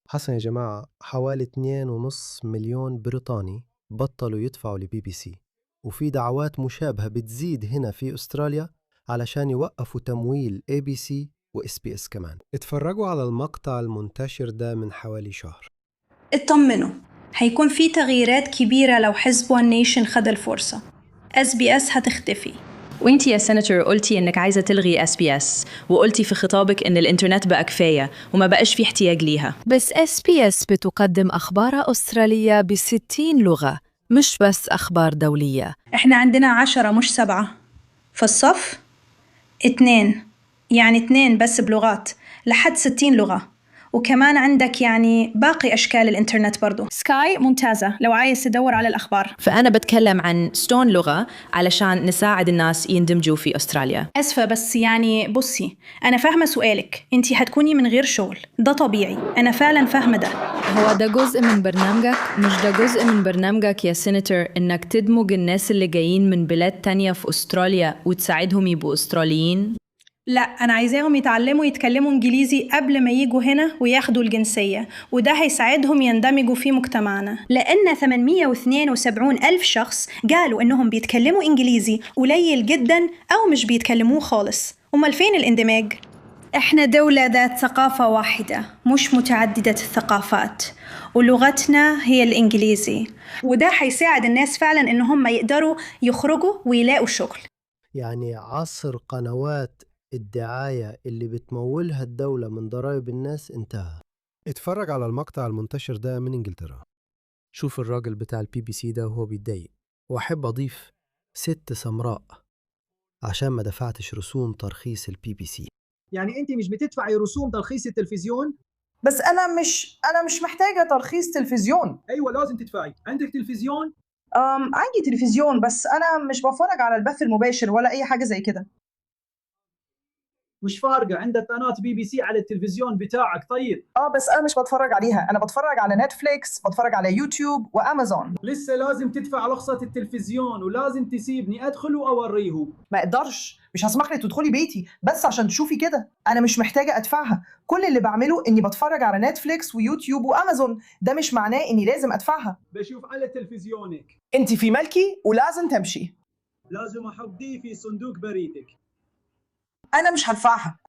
حسن يا جماعة، حوالي 2.5 مليون بريطاني بطلوا يدفعوا لبي بي سي، وفي دعوات مشابهة بتزيد هنا في أستراليا علشان يوقفوا تمويل اي بي سي واس بي اس كمان. اتفرجوا على المقطع المنتشر ده من حوالي شهر. اطمنوا، هيكون في تغييرات كبيرة لو حزب ون نيشن خد الفرصة. SBS هتختفي. وانتي يا سيناتور قلتي انك عايزة تلغي SBS، وقلتي في خطابك ان الانترنت بقى كفاية وما بقاش في احتياج ليها. بس SBS بتقدم أخبار أسترالية ب60 لغة، مش بس أخبار دولية. احنا عندنا 10 مش 7 في الصف، 2 يعني 2 بس بلغات لحد 60 لغة، وكمان عندك يعني باقي أشكال الإنترنت برضو. سكاي ممتازة لو عايز تدور على الأخبار. فأنا بتكلم عن ستون لغة علشان نساعد الناس يندمجوا في أستراليا. أسفة بس يعني بصي، أنا فاهمة سؤالك، أنتي هتكوني من غير شغل، ده طبيعي، أنا فعلا فاهمة ده. هو ده جزء من برنامجك؟ مش ده جزء من برنامجك يا سيناتور انك تدمج الناس اللي جايين من بلاد تانية في أستراليا وتساعدهم يبقوا أستراليين؟ لا، أنا عايزاهم يتعلموا يتكلموا إنجليزي قبل ما يجوا هنا وياخدوا الجنسية، وده هيساعدهم يندمجوا في مجتمعنا، لأن 872 ألف شخص قالوا إنهم بيتكلموا إنجليزي قليل جدا أو مش بيتكلموه خالص. أمال فين الاندماج؟ إحنا دولة ذات ثقافة واحدة مش متعددة الثقافات، ولغتنا هي الإنجليزي، وده هيساعد الناس فعلا إنهم يقدروا يخرجوا ويلاقوا شغل. يعني عصر قنوات الدعاية اللي بتمولها الدولة من ضرائب الناس انتهى. اتفرج على المقطع المنتشر ده من انجلترا. شوف الراجل بتاع البي بي سي ده وهو بيتضايق، واحب اضيف ست سمراء عشان ما دفعتش رسوم ترخيص البي بي سي. يعني انت مش بتدفعي رسوم ترخيص التلفزيون؟ بس انا مش محتاجه ترخيص تلفزيون. ايوه لازم تدفعي. عندك تلفزيون؟ عندي تلفزيون بس انا مش بتفرج على البث المباشر ولا اي حاجه زي كده. مش فارقه، عندك قناه بي بي سي على التلفزيون بتاعك. طيب بس انا مش بتفرج عليها، انا بتفرج على نتفليكس، بتفرج على يوتيوب وامازون. لسه لازم تدفع رخصه التلفزيون، ولازم تسيبني ادخل واوريه. ما اقدرش، مش هسمح لك تدخلي بيتي بس عشان تشوفي كده. انا مش محتاجه ادفعها، كل اللي بعمله اني بتفرج على نتفليكس ويوتيوب وامازون، ده مش معناه اني لازم ادفعها. بشوف على تلفزيونك. انت في ملكي ولازم تمشي. لازم احط دي في صندوق بريدك. انا مش هدفعها.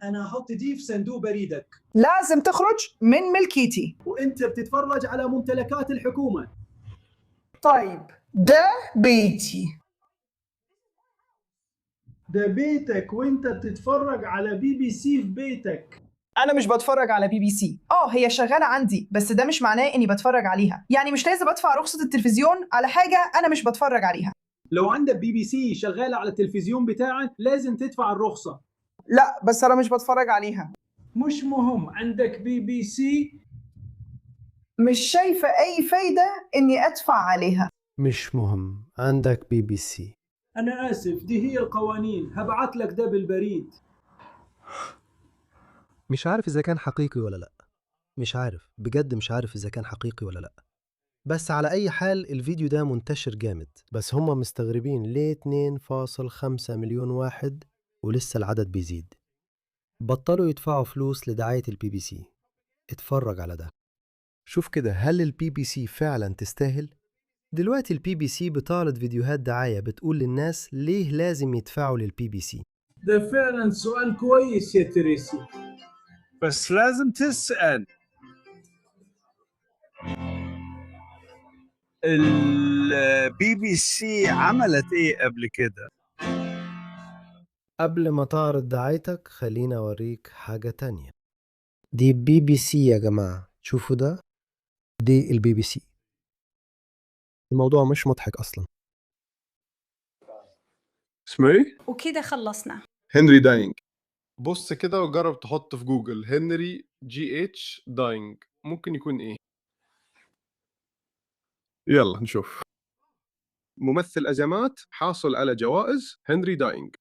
انا احط دي في صندوق بريدك. لازم تخرج من ملكيتي. وانت بتتفرج على ممتلكات الحكومه. طيب ده بيتي. ده بيتك وانت بتتفرج على بي بي سي في بيتك. انا مش بتفرج على بي بي سي. هي شغاله عندي بس ده مش معناه اني بتفرج عليها، يعني مش لازم ادفع رخصه التلفزيون على حاجه انا مش بتفرج عليها. لو عندك بي بي سي شغاله على التلفزيون بتاعك لازم تدفع الرخصه. لا بس انا مش بتفرج عليها. مش مهم، عندك بي بي سي. مش شايفه اي فايده اني ادفع عليها. مش مهم، عندك بي بي سي. انا اسف، دي هي القوانين، هبعت لك ده بالبريد. مش عارف إذا كان حقيقي ولا لأ، مش عارف بجد، مش عارف إذا كان حقيقي ولا لأ. بس على أي حال الفيديو ده منتشر جامد، بس هم مستغربين ليه 2.5 مليون واحد ولسه العدد بيزيد بطلوا يدفعوا فلوس لدعاية البي بي سي. اتفرج على ده، شوف كده، هل البي بي سي فعلا تستاهل؟ دلوقتي البي بي سي بتعرض فيديوهات دعاية بتقول للناس ليه لازم يدفعوا للبي بي سي. ده فعلا سؤال كويس يا تريسي، بس لازم تسأل البي بي سي عملت ايه قبل كده؟ قبل ما تعرض دعايتك خلينا أوريك حاجة تانية. دي بي بي سي يا جماعة، شوفوا ده، دي البي بي سي. الموضوع مش مضحك أصلا. اسمه ايه؟ وكده خلصنا. هنري داينج. بص كده وجرب تحط في جوجل هنري جي اتش داينج، ممكن يكون ايه؟ يلا نشوف. ممثل ازمات حاصل على جوائز، هنري داينج.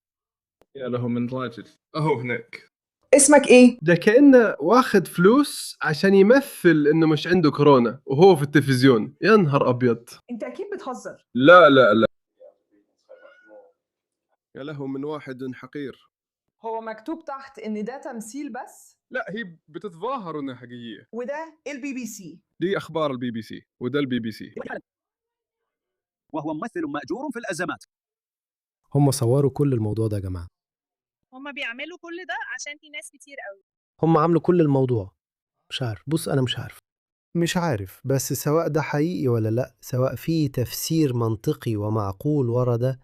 يا له من راجل، اهو هناك. اسمك ايه؟ ده كأنه واخد فلوس عشان يمثل انه مش عنده كورونا وهو في التلفزيون. يا نهار ابيض. انت اكيد بتهزر. لا لا لا. يا له من واحد حقير. هو مكتوب تحت ان ده تمثيل بس. لا هي بتتظاهر انها حقيقيه. وده البي بي سي. دي اخبار البي بي سي وده البي بي سي. وهو ممثل مأجور في الأزمات. هم صوروا كل الموضوع ده يا جماعة. هما بيعملوا كل ده عشان في ناس كتير قوي. هم عملوا كل الموضوع. مش عارف، بص أنا مش عارف بس سواء ده حقيقي ولا لأ، سواء فيه تفسير منطقي ومعقول ورا ده،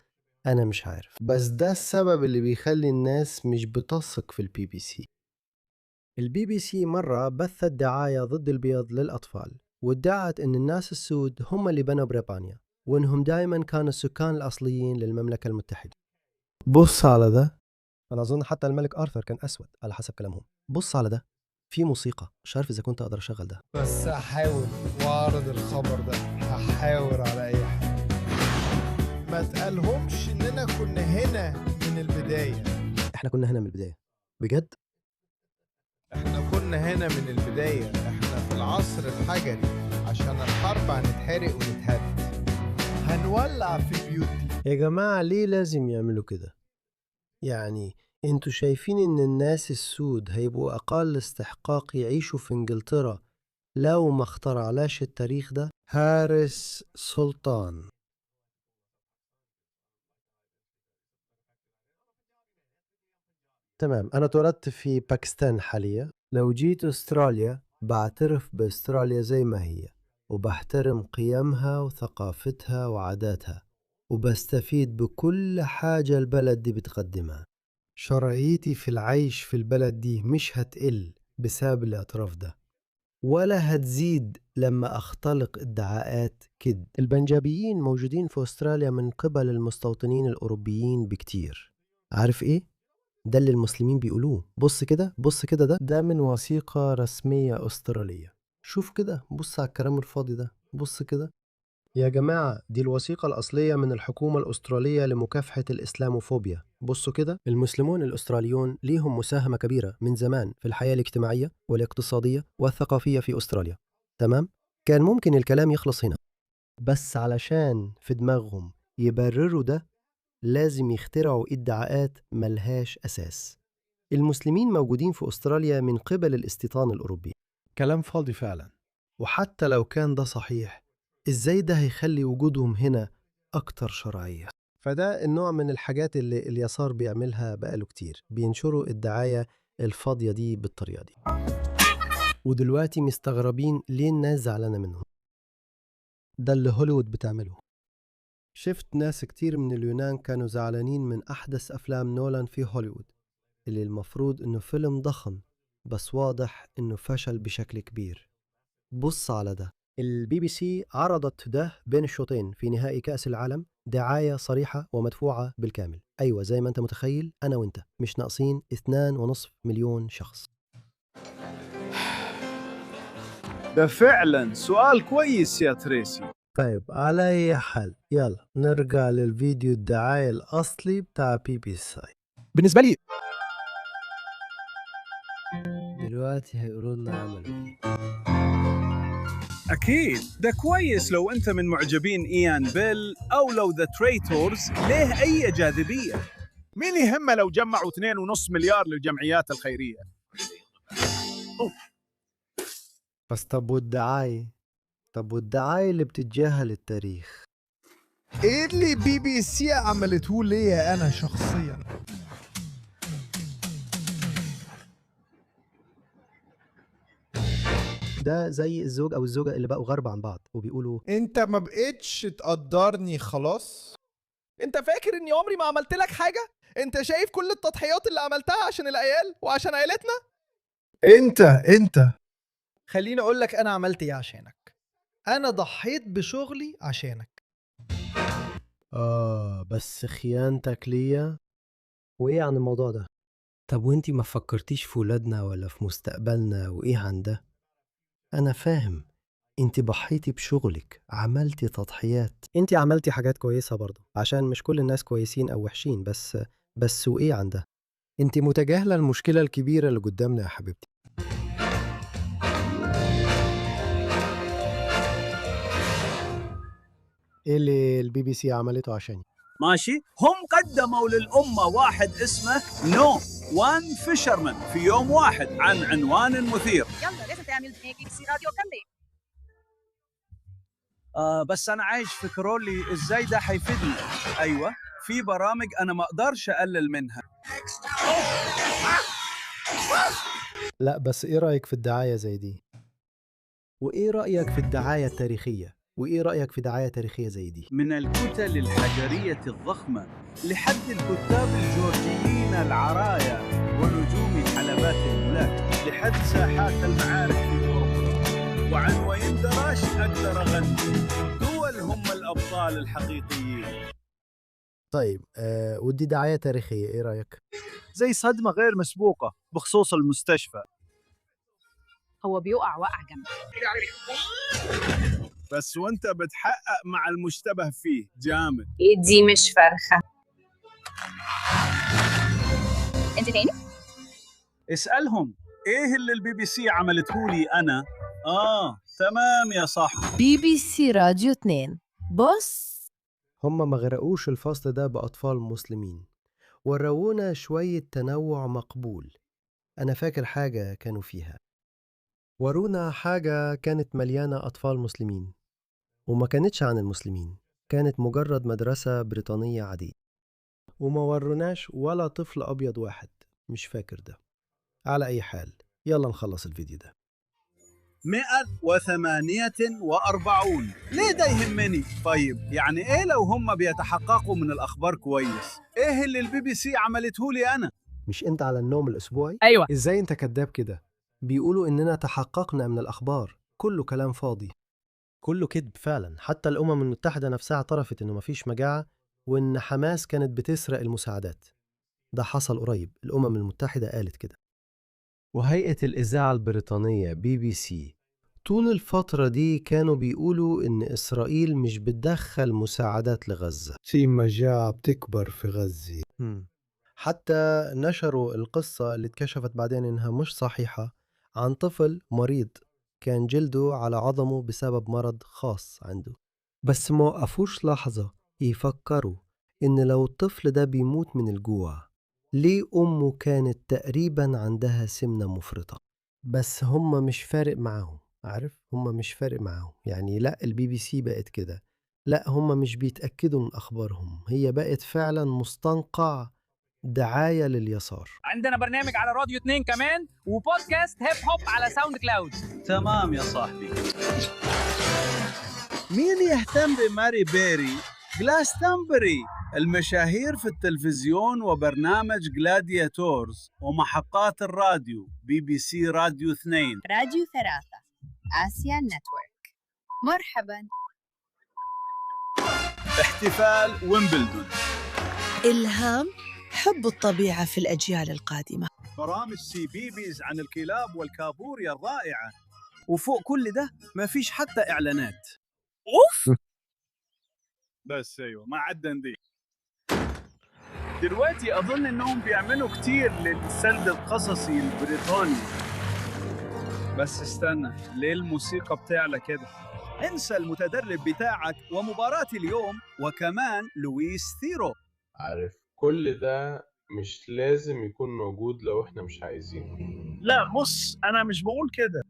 أنا مش عارف. بس ده السبب اللي بيخلي الناس مش بتثق في البي بي سي. البي بي سي مرة بثت دعاية ضد البيض للأطفال، وادعت إن الناس السود هم اللي بنوا بريطانيا، وإنهم دائما كانوا السكان الأصليين للمملكة المتحدة. بص على ده. أنا أظن حتى الملك آرثر كان أسود على حسب كلامهم. بص على ده، في موسيقى، مش عارف إذا كنت أقدر أشغل ده. بس هحاول واعرض الخبر ده، هحاول على أي حاجة. ما تقالهمش إننا كنا هنا من البداية. إحنا كنا هنا من البداية بجد؟ إحنا كنا هنا من البداية، إحنا في العصر الحجري عشان الحرب هنتحرق ونتهد، هنولع في البيوت دي. يا جماعة ليه لازم يعملوا كده؟ يعني انتوا شايفين ان الناس السود هيبقوا اقل استحقاق يعيشوا في انجلترا لو ما اخترعلاش التاريخ ده؟ هارس سلطان. تمام، انا اتولدت في باكستان حاليا. لو جيت استراليا بعترف باستراليا زي ما هي، وبحترم قيمها وثقافتها وعاداتها، وبستفيد بكل حاجة البلد دي بتقدمها. شرعيتي في العيش في البلد دي مش هتقل بسبب الاعتراف ده، ولا هتزيد لما أختلق ادعاءات كد. البنجابيين موجودين في أستراليا من قبل المستوطنين الأوروبيين بكتير. عارف إيه؟ ده اللي المسلمين بيقولوه. بص كده، بص كده، ده من وثيقة رسمية أسترالية. شوف كده، بص على الكلام الفاضي ده، بص كده. يا جماعة دي الوثيقة الأصلية من الحكومة الأسترالية لمكافحة الإسلاموفوبيا. بصوا كده، المسلمون الأستراليون ليهم مساهمة كبيرة من زمان في الحياة الاجتماعية والاقتصادية والثقافية في أستراليا. تمام؟ كان ممكن الكلام يخلص هنا، بس علشان في دماغهم يبرروا ده لازم يخترعوا ادعاءات ملهاش أساس. المسلمين موجودين في أستراليا من قبل الاستيطان الأوروبي. كلام فاضي فعلا. وحتى لو كان ده صحيح، إزاي ده هيخلي وجودهم هنا أكتر شرعية؟ فده النوع من الحاجات اللي اليسار بيعملها بقاله كتير، بينشروا الدعاية الفاضية دي بالطريقة دي، ودلوقتي مستغربين ليه الناس زعلانة منهم. ده اللي هوليوود بتعمله. شفت ناس كتير من اليونان كانوا زعلانين من أحدث أفلام نولان في هوليوود، اللي المفروض إنه فيلم ضخم، بس واضح إنه فشل بشكل كبير. بص على ده. البي بي سي عرضت ده بين الشوطين في نهائي كأس العالم، دعاية صريحة ومدفوعة بالكامل. أيوة زي ما أنت متخيل، أنا وأنت مش ناقصين 2.5 مليون شخص. ده فعلا سؤال كويس يا تريسي. طيب على أي حال، يلا نرجع للفيديو الدعاية الأصلي بتاع بي بي سي. بالنسبة لي دلوقتي هيقولوا لنا عملوا إيه؟ أكيد ده كويس لو أنت من معجبين إيان بيل أو لو ذا تريتورز، ليه أي جاذبية. مين يهمه لو جمعوا 2.5 مليار للجمعيات الخيرية؟ بس طب والدعاية اللي بتتجاهل التاريخ؟ إيه اللي بي بي سي عملته ليا أنا شخصياً؟ ده زي الزوج أو الزوجة اللي بقوا غرب عن بعض وبيقولوا أنت ما بقتش تقدرني خلاص؟ انت فاكر اني عمري ما عملت لك حاجة؟ انت شايف كل التضحيات اللي عملتها عشان العيال وعشان عيلتنا؟ أنت خليني اقول لك انا عملت ايه عشانك. انا ضحيت بشغلي عشانك. بس خيانتك ليا؟ وإيه عن الموضوع ده؟ طب وإنتي ما فكرتيش في ولادنا ولا في مستقبلنا وإيه عن ده؟ أنا فاهم، انتي ضحيتي بشغلك، عملتي تضحيات، انتي عملتي حاجات كويسة برضو، عشان مش كل الناس كويسين أو وحشين، بس وإيه عن ده؟ انتي متجاهلة المشكلة الكبيرة اللي قدامنا يا حبيبتي. ايه اللي البي بي سي عملته عشاني؟ ماشي، هم قدموا للأمة واحد اسمه نو، وان فيشرمان في يوم واحد عن عنوان مثير. يلا لازم تعمل بي سي راديو كامبين. بس أنا عايش في كرولي، إزاي ده حيفيدني؟ أيوة، في برامج أنا ما أقدرش أقلل منها. لا بس إيه رأيك في الدعاية زي دي؟ وإيه رأيك في الدعاية التاريخية؟ وإيه رأيك في دعاية تاريخية زي دي؟ من الكتل الحجرية الضخمة لحد الكتاب الجورجيين العرايا ونجوم حلبات الملاك، لحد ساحات المعارك في أوروبا، وعن وين دراش أقدر أغني. دول هم الأبطال الحقيقيين. طيب ودي دعاية تاريخية، إيه رأيك؟ زي صدمة غير مسبوقة بخصوص المستشفى. هو بيقع وقع جنب. بس وانت بتحقق مع المشتبه فيه جامد. دي مش فرخة. انت تاني؟ اسألهم ايه اللي البي بي سي عملته لي انا. تمام يا صاحبي. بي بي سي راديو 2. بص، هم ما غرقوش الفصل ده بأطفال مسلمين، ورونا شوية تنوع مقبول. أنا فاكر حاجة كانوا فيها، ورونا حاجة كانت مليانة أطفال مسلمين، وما كانتش عن المسلمين، كانت مجرد مدرسة بريطانية عادية، وما وروناش ولا طفل أبيض واحد، مش فاكر ده. على أي حال، يلا نخلص الفيديو ده. 148. ليه ده يهمني؟ طيب يعني ايه لو هم بيتحققوا من الأخبار كويس؟ ايه اللي البي بي سي عملته لي انا؟ مش أنت على النوم الأسبوعي؟ أيوة. إزاي أنت كذاب كده؟ بيقولوا إننا تحققنا من الأخبار، كله كلام فاضي، كله كذب فعلا. حتى الأمم المتحدة نفسها اعترفت إنه مفيش مجاعة، وإن حماس كانت بتسرق المساعدات. ده حصل قريب، الأمم المتحدة قالت كده. وهيئة الإذاعة البريطانية BBC طول الفترة دي كانوا بيقولوا إن إسرائيل مش بتدخل مساعدات لغزة، في مجاعة بتكبر في غزة. حتى نشروا القصة اللي اتكشفت بعدين إنها مش صحيحة، عن طفل مريض كان جلده على عظمه بسبب مرض خاص عنده. بس ما وقفوش لحظة يفكروا إن لو الطفل ده بيموت من الجوع، ليه أمه كانت تقريبا عندها سمنة مفرطة؟ بس هم مش فارق معاهم، عارف؟ هم مش فارق معاهم، يعني لا BBC بقت كده، لا هم مش بيتأكدوا من أخبارهم، هي بقت فعلا مستنقع دعاية لليسار. عندنا برنامج على راديو 2 كمان، وبودكاست هيب هوب على ساوند كلاود. تمام يا صاحبي. مين يهتم بماري بيري؟ جلاستنبري، المشاهير في التلفزيون وبرنامج جلادياتورز ومحطات الراديو BBC راديو 2. راديو 3 آسيا نتورك. مرحبا. احتفال ويمبلدون. إلهام حب الطبيعة في الأجيال القادمة. برامج CBeebies عن الكلاب والكابوريا الرائعة. وفوق كل ده ما فيش حتى إعلانات. أوف. بس أيوة ما عدن دي. دلوقتي أظن إنهم بيعملوا كتير للسرد القصصي البريطاني. بس استنى، ليه الموسيقى بتعلى كده؟ انسى المتدرب بتاعك ومباراة اليوم وكمان لويس ثيرو. عارف كل ده مش لازم يكون موجود لو احنا مش عايزينه. لا بص، أنا مش بقول كده.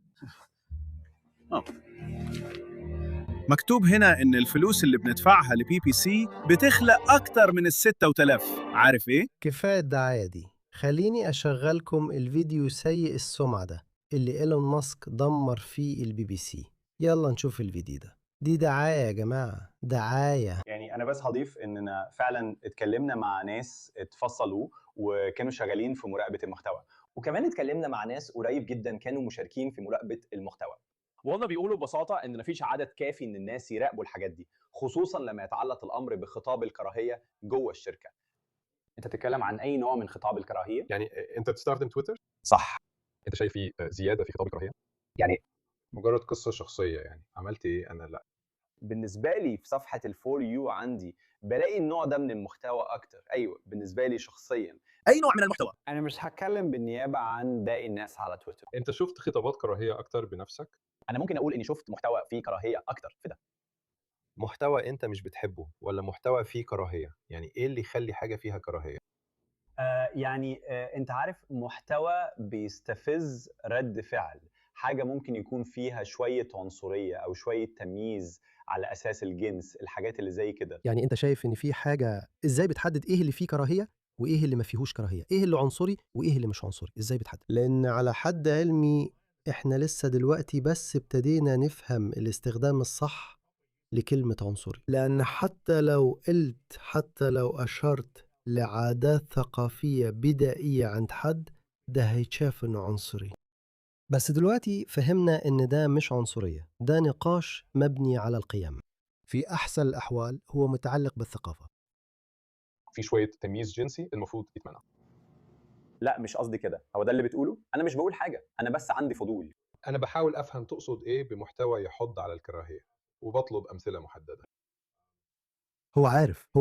مكتوب هنا إن الفلوس اللي بندفعها لBBC بتخلق أكتر من 6000. عارف إيه؟ كفاية الدعاية دي، خليني أشغلكم الفيديو سيء السمعة ده اللي إيلون ماسك دمر فيه BBC. يلا نشوف الفيديو ده. دي دعاية يا جماعة، دعاية. يعني أنا بس هضيف إننا فعلا اتكلمنا مع ناس اتفصلوا وكانوا شغالين في مراقبة المحتوى، وكمان اتكلمنا مع ناس قريب جدا كانوا مشاركين في مراقبة المحتوى، وهم بيقولوا ببساطة إن مفيش عدد كافي إن الناس يراقبوا الحاجات دي، خصوصا لما يتعلق الأمر بخطاب الكراهية جوه الشركة. أنت تتكلم عن أي نوع من خطاب الكراهية؟ يعني أنت بتستخدم تويتر؟ صح. أنت شايف في زيادة في خطاب الكراهية؟ يعني مجرد قصة شخصية، يعني عملت إيه؟ أنا لا. بالنسبة لي في صفحة الفور يو عندي بلاقي النوع ده من المحتوى أكتر. أيوة بالنسبة لي شخصيا. أي نوع من المحتوى؟ أنا مش هتكلم بالنيابة عن باقي الناس على تويتر. أنت شفت خطابات كراهية أكتر بنفسك؟ أنا ممكن أقول إني شفت محتوى فيه كراهية أكتر في ده. محتوى أنت مش بتحبه ولا محتوى فيه كراهية؟ يعني إيه اللي يخلي حاجة فيها كراهية؟ يعني انت عارف محتوى بيستفز رد فعل، حاجه ممكن يكون فيها شويه عنصريه او شويه تمييز على اساس الجنس، الحاجات اللي زي كده. يعني انت شايف ان في حاجه، ازاي بتحدد ايه اللي فيه كراهيه وايه اللي ما فيهوش كراهيه، ايه اللي عنصري وايه اللي مش عنصري، ازاي بتحدد؟ لان على حد علمي احنا لسه دلوقتي بس ابتدينا نفهم الاستخدام الصح لكلمه عنصري، لان حتى لو قلت، حتى لو اشرت لعادات ثقافيه بدائيه عند حد، ده هيتشاف انه عنصري. بس دلوقتي فهمنا ان ده مش عنصريه، ده نقاش مبني على القيم. في أحسن الأحوال هو متعلق بالثقافة. في شويه تمييز جنسي المفروض يتمنع. لا مش قصدي كده، هو ده اللي بتقوله؟ انا مش بقول حاجه، انا بس عندي فضول. انا بحاول افهم تقصد ايه بمحتوى يحض على الكراهيه، وبطلب امثله محدده. هو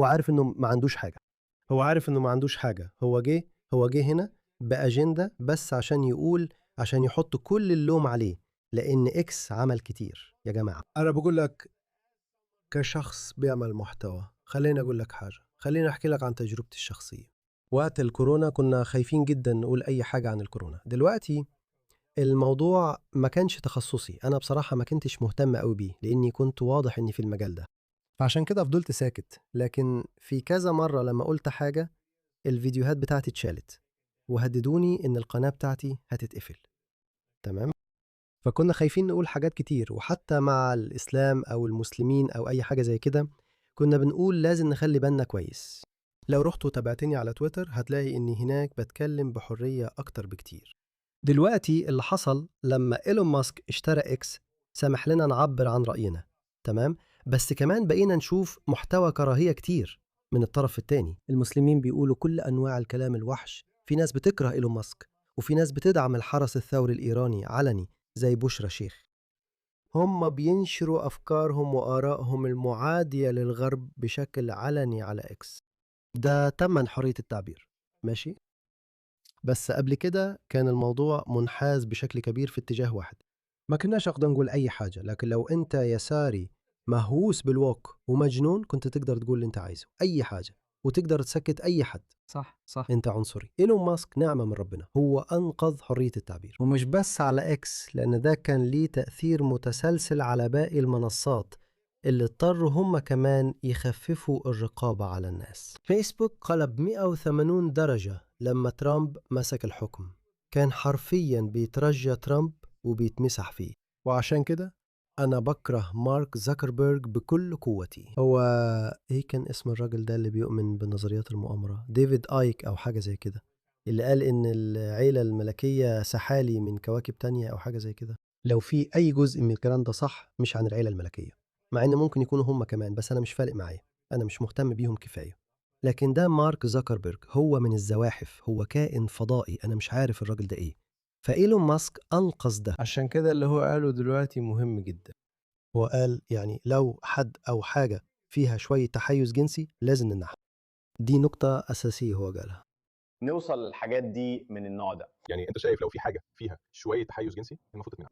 عارف إنه ما عندوش حاجة. هو جه هنا بأجندة بس عشان يقول، عشان يحط كل اللوم عليه، لأن إكس عمل كتير يا جماعة. أنا بقول لك كشخص بيعمل محتوى، خليني أقول لك حاجة، خليني أحكي لك عن تجربتي الشخصية. وقت الكورونا كنا خايفين جدا نقول أي حاجة عن الكورونا. دلوقتي الموضوع ما كانش تخصصي، أنا بصراحة ما كنتش مهتم قوي بيه لأني كنت واضح إني في المجال ده، فعشان كده فضلت ساكت. لكن في كذا مرة لما قلت حاجة الفيديوهات بتاعتي اتشالت وهددوني إن القناة بتاعتي هتتقفل. تمام؟ فكنا خايفين نقول حاجات كتير، وحتى مع الإسلام أو المسلمين أو أي حاجة زي كده كنا بنقول لازم نخلي بالنا كويس. لو رحت وتابعتني على تويتر هتلاقي إني هناك بتكلم بحرية أكتر بكتير. دلوقتي اللي حصل لما إيلون ماسك اشترى إكس سمح لنا نعبر عن رأينا، تمام؟ بس كمان بقينا نشوف محتوى كراهية كتير من الطرف التاني. المسلمين بيقولوا كل أنواع الكلام الوحش، في ناس بتكره إيلون ماسك وفي ناس بتدعم الحرس الثوري الإيراني علني زي بشرى شيخ. هم بينشروا أفكارهم وآرائهم المعادية للغرب بشكل علني على إكس. ده تمن حرية التعبير، ماشي؟ بس قبل كده كان الموضوع منحاز بشكل كبير في اتجاه واحد، ما كناش أقدر نقول أي حاجة. لكن لو أنت يساري مهووس بالوك ومجنون كنت تقدر تقول اللي أنت عايزه، أي حاجة، وتقدر تسكت أي حد. صح. أنت عنصري. إيلون ماسك نعمة من ربنا، هو أنقذ حرية التعبير، ومش بس على إكس، لأن ده كان ليه تأثير متسلسل على باقي المنصات اللي اضطروا هم كمان يخففوا الرقابة على الناس. فيسبوك قلب 180 درجة لما ترامب مسك الحكم، كان حرفيا بيترجى ترامب وبيتمسح فيه. وعشان كده أنا بكره مارك زكربيرج بكل قوتي. هو إيه كان اسم الراجل ده اللي بيؤمن بنظريات المؤامرة؟ ديفيد آيك أو حاجة زي كده، اللي قال إن العيلة الملكية سحالي من كواكب تانية أو حاجة زي كده. لو في أي جزء من الكلام ده صح مش عن العيلة الملكية، مع إن ممكن يكونوا هم كمان، بس أنا مش فارق معايا، أنا مش مهتم بيهم كفاية. لكن ده مارك زكربيرج، هو من الزواحف، هو كائن فضائي، أنا مش عارف الراجل ده إيه. فإيلون ماسك أنقذ ده. عشان كده اللي هو قاله دلوقتي مهم جدا. هو قال يعني لو حد أو حاجة فيها شوية تحيز جنسي لازم نمنعها. دي نقطة أساسية هو قالها. نوصل للحاجات دي من النوع ده. يعني انت شايف لو في حاجه فيها شويه تحيز جنسي المفروض تتمنع؟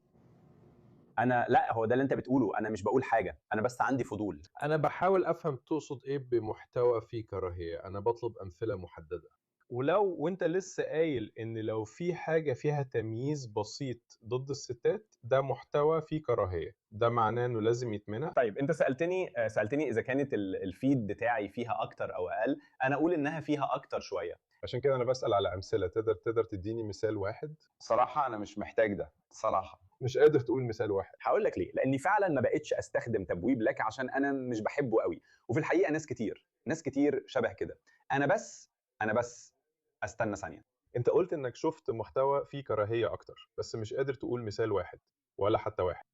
انا لا، هو ده اللي انت بتقوله، انا مش بقول حاجه، انا بس عندي فضول. انا بحاول افهم تقصد ايه بمحتوى فيه كراهيه، انا بطلب امثله محدده. وانت لسه قايل ان لو في حاجه فيها تمييز بسيط ضد الستات ده محتوى فيه كراهيه، ده معناه انه لازم يتمنع؟ طيب انت سالتني اذا كانت الفيد بتاعي فيها اكتر او اقل، انا اقول انها فيها اكتر شويه. عشان كده انا بسال على امثله. تقدر تديني مثال واحد؟ صراحه انا مش محتاج ده صراحه. مش قادر تقول مثال واحد؟ هقول لك ليه، لاني فعلا ما بقتش استخدم تبويب لك عشان انا مش بحبه قوي، وفي الحقيقه ناس كتير شبه كده. انا بس استنى ثانيه. انت قلت انك شفت محتوى فيه كراهيه اكتر، بس مش قادر تقول مثال واحد ولا حتى واحد.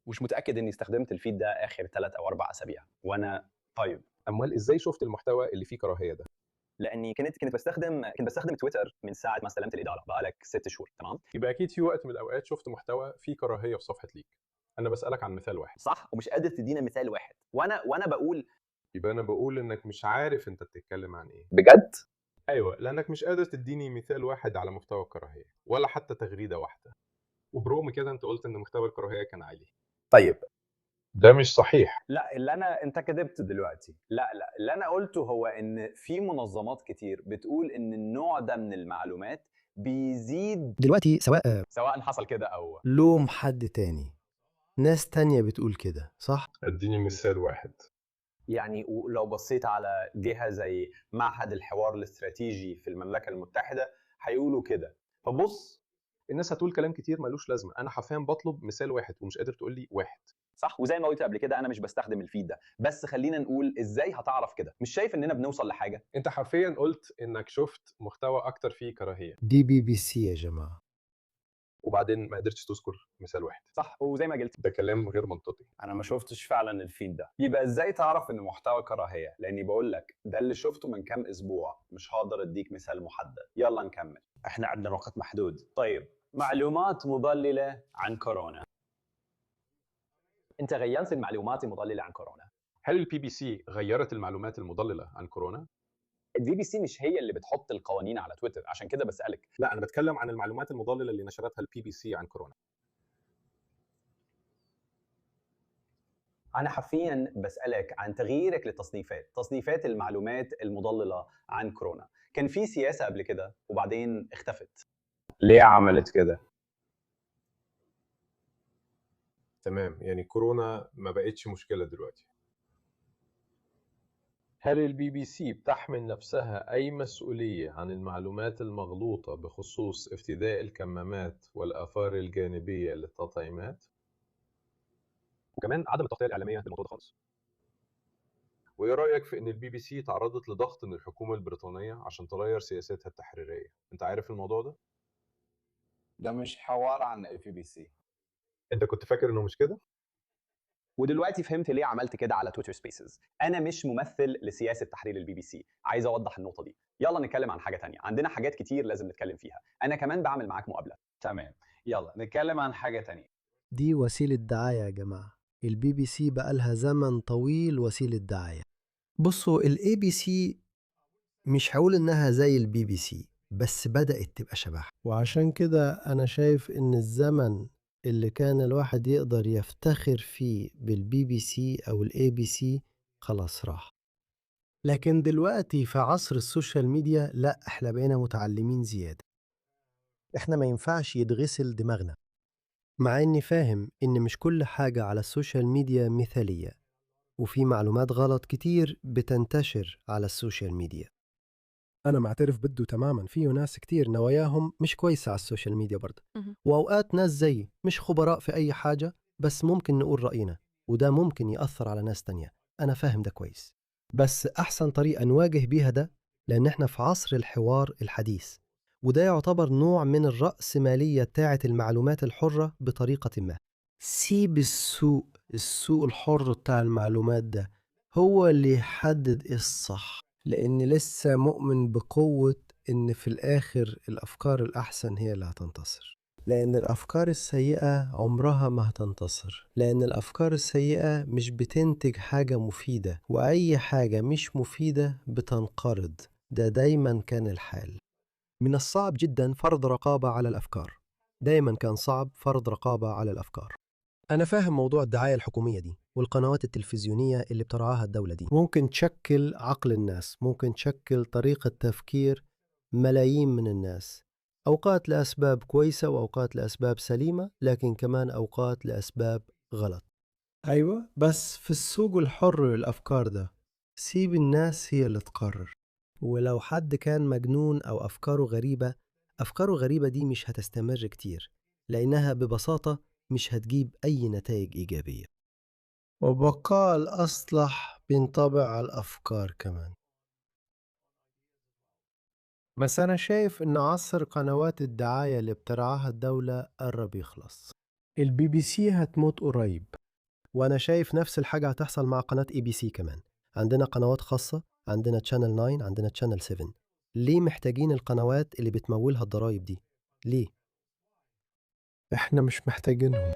مش متاكد اني استخدمت الفيد ده اخر 3 أو 4 اسابيع وانا طيب. امال ازاي شفت المحتوى اللي فيه كراهيه ده؟ لاني كنت بستخدم تويتر من ساعه ما استلمت الاداره، بقالك 6 شهور. تمام، يبقى اكيد في وقت من الاوقات شفت محتوى فيه كراهيه في صفحه ليك. انا بسالك عن مثال واحد. صح، ومش قادر تدينا مثال واحد، وانا بقول. يبقى انا بقول انك مش عارف انت بتتكلم عن ايه. بجد؟ ايوه، لانك مش قادر تديني مثال واحد على محتوى الكراهيه ولا حتى تغريده واحده، وبرغم كده انت قلت ان محتوى الكراهيه كان عالي. طيب ده مش صحيح. لا انت كذبت دلوقتي. لا اللي انا قلته هو ان في منظمات كتير بتقول ان النوع ده من المعلومات بيزيد دلوقتي سواء حصل كده او لوم حد تاني، ناس تانية بتقول كده صح؟ اديني مثال واحد. يعني ولو بصيت على جهة زي معهد الحوار الاستراتيجي في المملكة المتحدة هيقولوا كده. فبص، الناس هتقول كلام كتير ملوش لازمه، انا حرفيا بطلب مثال واحد ومش قادر تقول لي واحد. صح، وزي ما قلت قبل كده انا مش بستخدم الفيد ده، بس خلينا نقول ازاي هتعرف كده. مش شايف اننا بنوصل لحاجه؟ انت حرفيا قلت انك شفت محتوى اكتر فيه كراهيه، دي BBC يا جماعة. وبعدين ما قدرتش تذكر مثال واحد. صح، وزي ما قلت ده كلام غير منطقي. انا ما شفتش فعلا الفيد ده. يبقى ازاي تعرف ان محتوى كراهيه؟ لاني بقول لك ده اللي شفته من كام اسبوع، مش هقدر اديك مثال محدد. يلا نكمل، احنا عندنا وقت محدود. طيب، معلومات مضلله عن كورونا. انت غيرت المعلومات المضلله عن كورونا. هل الBBC غيرت المعلومات المضلله عن كورونا؟ الBBC مش هي اللي بتحط القوانين على تويتر، عشان كده بسألك. لا، انا بتكلم عن المعلومات المضلله اللي نشرتها الBBC عن كورونا. أنا حرفياً بسألك عن تغييرك تصنيفات المعلومات المضللة عن كورونا. كان في سياسة قبل كده وبعدين اختفت. ليه عملت كده؟ تمام، يعني كورونا ما بقتش مشكله دلوقتي. هل الBBC بتحمل نفسها أي مسؤولية عن المعلومات المغلوطة بخصوص افتداء الكمامات والآثار الجانبية للتطعيمات؟ وكمان عدم التغطية الإعلامية للموضوع ده خالص. وإيه رأيك في إن الBBC تعرضت لضغط من الحكومة البريطانية عشان تغير سياساتها التحريرية؟ أنت عارف الموضوع ده؟ ده مش حوار عن الBBC. أنت كنت فاكر إنه مش كده؟ ودلوقتي فهمت ليه عملت كده على تويتر سبيسز. انا مش ممثل لسياسه تحرير الBBC، عايز اوضح النقطه دي. يلا نتكلم عن حاجه تانية، عندنا حاجات كتير لازم نتكلم فيها. انا كمان بعمل معاك مقابله. تمام، يلا نتكلم عن حاجه تانية. دي وسيلة دعاية يا جماعة. الBBC بقالها زمن طويل وسيلة دعاية. بصوا، الABC مش هقول إنها زي الBBC، بس بدأت تبقى شبهها، وعشان كده أنا شايف إن الزمن اللي كان الواحد يقدر يفتخر فيه بالBBC أو الABC خلاص راح. لكن دلوقتي في عصر السوشيال ميديا لا، احنا بقينا متعلمين زيادة. احنا ما ينفعش يتغسل دماغنا، مع اني فاهم ان مش كل حاجة على السوشيال ميديا مثالية، وفي معلومات غلط كتير بتنتشر على السوشيال ميديا. أنا معترف بده تماما، فيه ناس كتير نواياهم مش كويسة على السوشيال ميديا برضه، وأوقات ناس زي مش خبراء في أي حاجة، بس ممكن نقول رأينا وده ممكن يأثر على ناس تانية. أنا فاهم ده كويس، بس أحسن طريقة نواجه بيها ده، لأن إحنا في عصر الحوار الحديث، وده يعتبر نوع من الرأسمالية بتاعة المعلومات الحرة بطريقة ما. سيب السوق الحر بتاع المعلومات ده هو اللي يحدد إيه الصح، لأني لسه مؤمن بقوة إن في الآخر الأفكار الأحسن هي اللي هتنتصر، لأن الأفكار السيئة عمرها ما هتنتصر، لأن الأفكار السيئة مش بتنتج حاجة مفيدة، وأي حاجة مش مفيدة بتنقرض. ده دايما كان الحال. من الصعب جدا فرض رقابة على الأفكار، دايما كان صعب فرض رقابة على الأفكار. أنا فاهم موضوع الدعاية الحكومية دي والقنوات التلفزيونية اللي بترعاها الدولة دي ممكن تشكل عقل الناس، ممكن تشكل طريقة تفكير ملايين من الناس، أوقات لأسباب كويسة وأوقات لأسباب سليمة، لكن كمان أوقات لأسباب غلط. أيوة، بس في السوق الحر للأفكار ده سيب الناس هي اللي تقرر. ولو حد كان مجنون أو أفكاره غريبة دي مش هتستمر كتير، لأنها ببساطة مش هتجيب أي نتائج إيجابية. وبقاء الأصلح بينطبع على الأفكار كمان. بس أنا شايف إن عصر قنوات الدعاية اللي بترعاها الدولة قرب يخلص. الBBC هتموت قريب، وأنا شايف نفس الحاجة هتحصل مع قناة ABC كمان. عندنا قنوات خاصة، عندنا Channel 9، عندنا Channel 7. ليه محتاجين القنوات اللي بتمولها الضرايب دي؟ ليه؟ إحنا مش محتاجينهم.